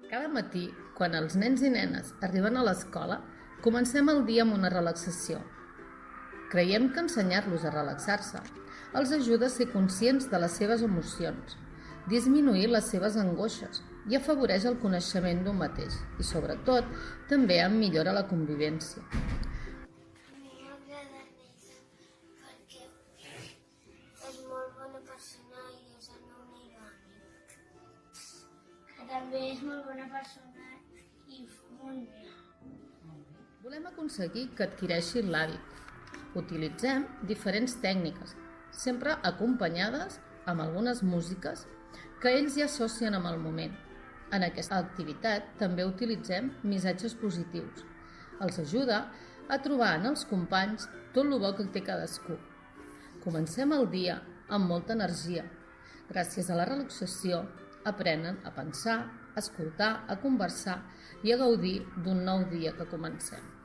Cada matí, quan els nens i nenes arriben a l'escola, comencem el dia amb una relaxació. Creiem que ensenyar-los a relaxar-se els ajuda a ser conscients de les seves emocions, disminuir les seves angoixes i afavoreix el coneixement d'un mateix i, sobretot, també en millora la convivència. A mi m'agrada l'Anna perquè és molt bona persona i és el meu millor amic. També és molt bona persona i molt bé. Volem aconseguir que adquireixi l'hàbit. Utilitzem diferents tècniques, sempre acompanyades amb algunes músiques que ells ja associen amb el moment. En aquesta activitat també utilitzem missatges positius. Els ajuda a trobar en els companys tot el bo que té cadascú. Comencem el dia amb molta energia. Gràcies a la relaxació aprenen a pensar, a escoltar, a conversar i a gaudir d'un nou dia que comencem.